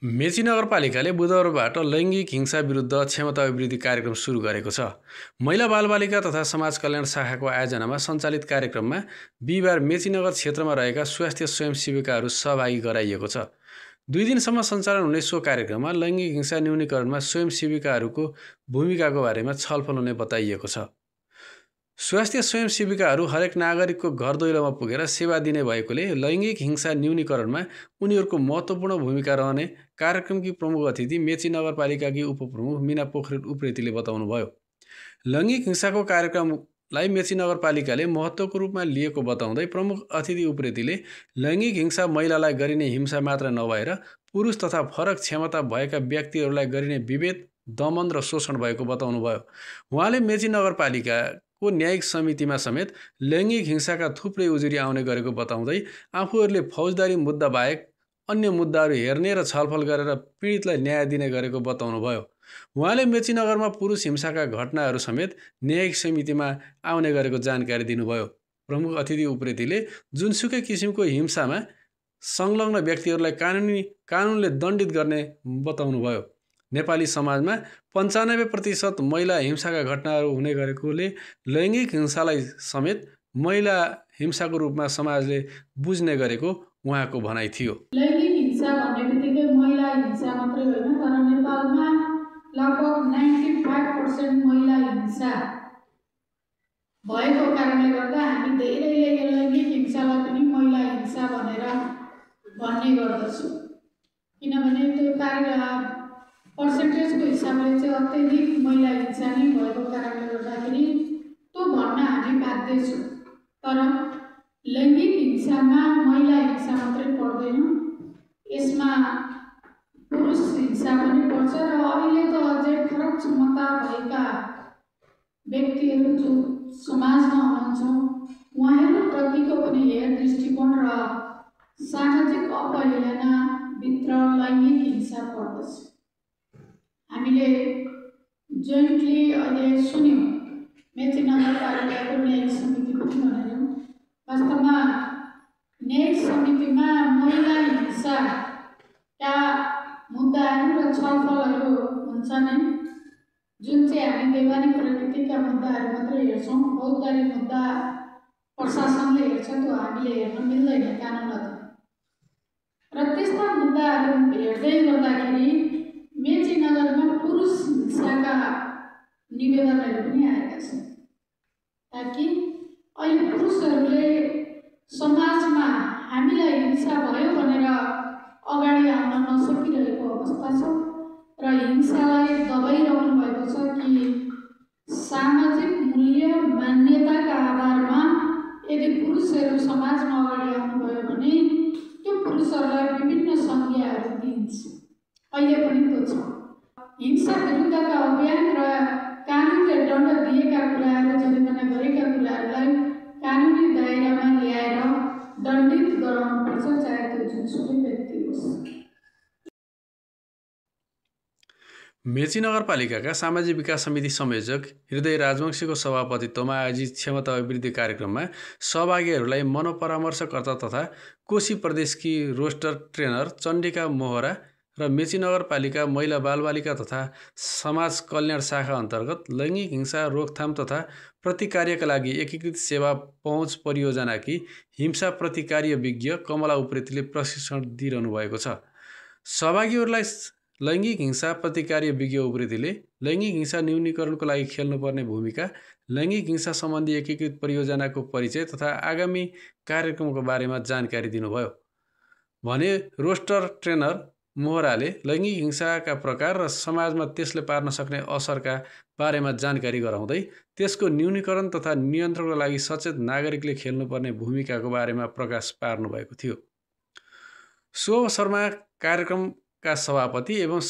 मेची नगरपालिकाले बुधबारबाट लैङ्गिक हिंसा विरुद्ध क्षमता अभिवृद्धि कार्यक्रम सुरु गरेको छ। महिला बालबालिका तथा समाज कल्याण शाखाको आयोजनामा सञ्चालित कार्यक्रममा बिहिबार मेचीनगर क्षेत्रमा रहेका स्वास्थ्य स्वयंसेविकाहरू सहभागी गराइएको छ। 2 दिनसम्म सञ्चालन हुने सो कार्यक्रममा लैङ्गिक हिंसा न्यूनीकरणमा स्वयंसेविकाहरूको भूमिकाको बारेमा छलफल हुने बताइएको छ। स्वास्थ्य स्वयंसेविकाहरू हरेक नागरिकको घर दैलोमा पुगेर सेवा दिने भएकोले लैङ्गिक हिंसा न्यूनीकरणमा उनीहरूको महत्त्वपूर्ण भूमिका रहने कार्यक्रमकी प्रमुख अतिथि मेची नगरपालिकाकी उपप्रमुख मीना पोखरेल उप्रेतीले बताउनुभयो। लैङ्गिक हिंसाको कार्यक्रमलाई मेची नगरपालिकाले महत्त्वको रूपमा लिएको बताउँदै प्रमुख अतिथि उप्रेतीले लैङ्गिक हिंसा महिलालाई गरिने हिंसा मात्र नभएर पुरुष तथा फरक क्षमता भएका व्यक्तिहरूलाई गरिने विभेद, दमन र शोषण भएको बताउनुभयो। उहाँले मेची नगरपालिकाको न्यायिक समितिमा समेत लैङ्गिक हिंसाका थुप्रै उजुरी आउने गरेको बताउँदै आफूहरूले फौजदारी मुद्दा बाहेक अन्य मुद्दाहरू हेर्ने र छलफल गरेर पीडितलाई न्याय दिने गरेको बताउनुभयो। उहाँले मेचीनगरमा पुरुष हिंसाका घटनाहरू समेत न्यायिक समितिमा आउने गरेको जानकारी दिनुभयो। प्रमुख अतिथि उप्रेतीले जुनसुकै किसिमको हिंसामा संलग्न व्यक्तिहरूलाई कानुनले दण्डित गर्ने बताउनुभयो। नेपाली समाजमा 95% महिला हिंसाका घटनाहरू हुने गरेकोले लैङ्गिक हिंसालाई समेत महिला हिंसाको रूपमा समाजले बुझ्ने गरेको उहाँको भनाइ थियो। लैङ्गिक हिंसा भन्ने बित्तिकै महिला हिंसा मात्रै होइन, तर नेपालमा लगभग 95% महिला हिंसा भएको कारणले गर्दा हामी धेरैले लैङ्गिक हिंसालाई पनि महिला हिंसा भनेर भन्ने गर्दछौँ। किनभने त्यो पर्सेन्टेजको हिसाबले चाहिँ अत्यधिक महिला हिंसा नै भएको कारणले गर्दाखेरि त्यो भन्न हामी बाध्य छौँ। तर लैङ्गिक हिंसामा महिला हिंसा मात्रै पर्दैन, यसमा पुरुष हिंसा पनि पर्छ र अहिले त अझै फरक क्षमता भएका व्यक्तिहरू जो समाजमा हुनुहुन्छ उहाँहरूप्रतिको पनि हेर दृष्टिकोण र सामाजिक अवहेलनाभित्र लैङ्गिक हिंसा पर्दछ। हामीले जोइन्टली अहिले सुन्यौँ मेची नगरपालिकाको न्यायिक समिति पनि भनेर, वास्तवमा न्यायिक समितिमा महिला हिंसाका मुद्दाहरू र छलफलहरू हुन्छ नै, जुन चाहिँ हामी वैधानिक प्रकृतिका मुद्दाहरू मात्रै हेर्छौँ। फौजदारी मुद्दा प्रशासनले हेर्छ, त्यो हामीले हेर्न मिल्दैन कानुनले। र त्यस्ता मुद्दाहरू हेर्दै गर्दाखेरि मेची नगरमा पुरुष हिंसाका निवेदनहरू पनि आएका छन्, ताकि अहिले पुरुषहरूले समाजमा हामीलाई हिंसा भयो भनेर अगाडि आउन नसकिरहेको अवस्था छ र हिंसालाई दबाइरहनु भएको छ कि सामाजिक मूल्य मान्यताका आधारमा यदि पुरुषहरू समाजमा अगाडि आउनुभयो भने त्यो पुरुषहरूलाई विभिन्न संज्ञाहरू दिइन्छ। अहिले पनि त्यो छ। हिंसा विरुद्धका अभियान र कानुनले दण्ड दिएका कुराहरू, जरिमाना गरेका कुराहरूलाई कानुनी दायरामा ल्याएर दण्डित गराउनुपर्छ, चाहे त्यो जुनसुकै व्यक्ति होस्। मेची नगरपालिकाका सामाजिक विकास समिति संयोजक हृदय राजवंशीको सभापतित्वमा आयोजित क्षमता अभिवृद्धि कार्यक्रममा सहभागीहरूलाई मनोपरामर्शकर्ता तथा कोशी प्रदेशकी रोस्टर ट्रेनर चण्डिका मोहरा र मेची नगरपालिका महिला बालबालिका तथा समाज कल्याण शाखा अन्तर्गत लैङ्गिक हिंसा रोकथाम तथा प्रतिकार्यका लागि एकीकृत सेवा पहुँच परियोजनाकी हिंसा प्रतिकार्य विज्ञ कमला उप्रेतीले प्रशिक्षण दिइरहनु भएको छ। सहभागीहरूलाई लैङ्गिक हिंसा प्रतिकार्य विज्ञ उप्रेतीले लैङ्गिक हिंसा न्यूनीकरणको लागि खेल्नुपर्ने भूमिका, लैङ्गिक हिंसा सम्बन्धी एकीकृत परियोजनाको परिचय तथा आगामी कार्यक्रमको बारेमा जानकारी दिनुभयो भने रोस्टर ट्रेनर मोहराले लैङ्गिक हिंसाका प्रकार र समाजमा त्यसले पार्न सक्ने असरका बारेमा जानकारी गराउँदै त्यसको न्यूनीकरण तथा नियन्त्रणका लागि सचेत नागरिकले खेल्नुपर्ने भूमिकाको बारेमा प्रकाश पार्नुभएको थियो। सो अवसरमा कार्यक्रमका सभापति एवं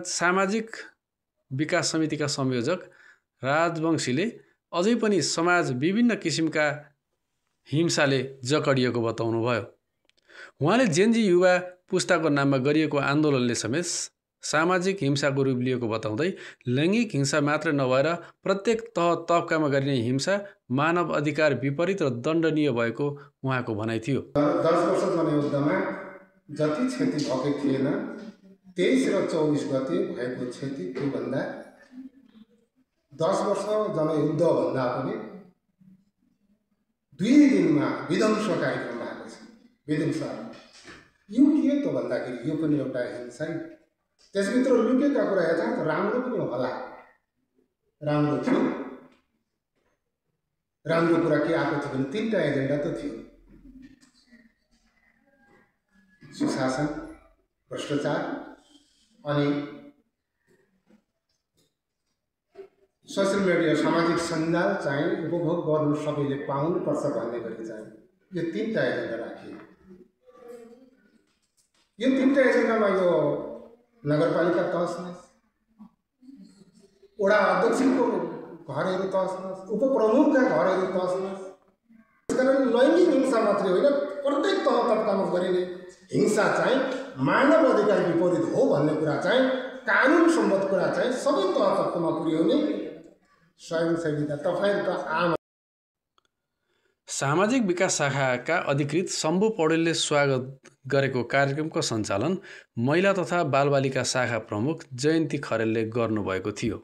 सामाजिक विकास समितिका संयोजक राजवंशीले अझै पनि समाज विभिन्न किसिमका हिंसाले जकडिएको बताउनुभयो। उहाँले जेनजी युवा पुस्ताको नाममा गरिएको आन्दोलनले समेत सामाजिक हिंसाको रूप लिएको बताउँदै लैङ्गिक हिंसा मात्र नभएर प्रत्येक तबकामा गरिने हिंसा मानव अधिकार विपरीत र दण्डनीय भएको उहाँको भनाइ थियो। 10 वर्ष जनयुद्धमा जति क्षति भएको थिएन 23 र 24 गते भएको क्षति त्योभन्दा 10 वर्ष जनयुद्धभन्दा पनि 2 दिनमा विध्वंस कार्यक्रम भएको छ। विध्वंस यो के त भन्दाखेरि यो पनि एउटा हिंसा है। त्यसभित्र लुकेका कुरा यथार्थ राम्रो पनि होला, राम्रो थियो। राम्रो कुरा के आएको थियो भने 3टा एजेन्डा त थियो: सुशासन, भ्रष्टाचार अनि सोसियल मिडिया सामाजिक सञ्जाल चाहिँ उपभोग गर्नु सबैले पाउनुपर्छ भन्ने गरी चाहिँ यो 3टा एजेन्डा राखियो। यो 3टा एजेन्डामा यो नगरपालिका तहस-नहस, वडा अध्यक्षको घरहरू तहस-नहस, उपप्रमुखका घरहरू तहस-नहस। त्यसकारण लैङ्गिक हिंसा मात्रै होइन, प्रत्येक तह तबकामा गरिने हिंसा चाहिँ मानव अधिकार विपरीत हो भन्ने कुरा चाहिँ कानुन सम्मत कुरा चाहिँ सबै तह तबकामा पुर्याउने स्वयंसेविका तपाईँहरूका आम। सामाजिक विकास शाखाका अधिकृत शम्भु पौडेलले स्वागत गरेको कार्यक्रमको सञ्चालन महिला तथा बालबालिका शाखा प्रमुख जयन्ती खरेलले गर्नुभएको थियो।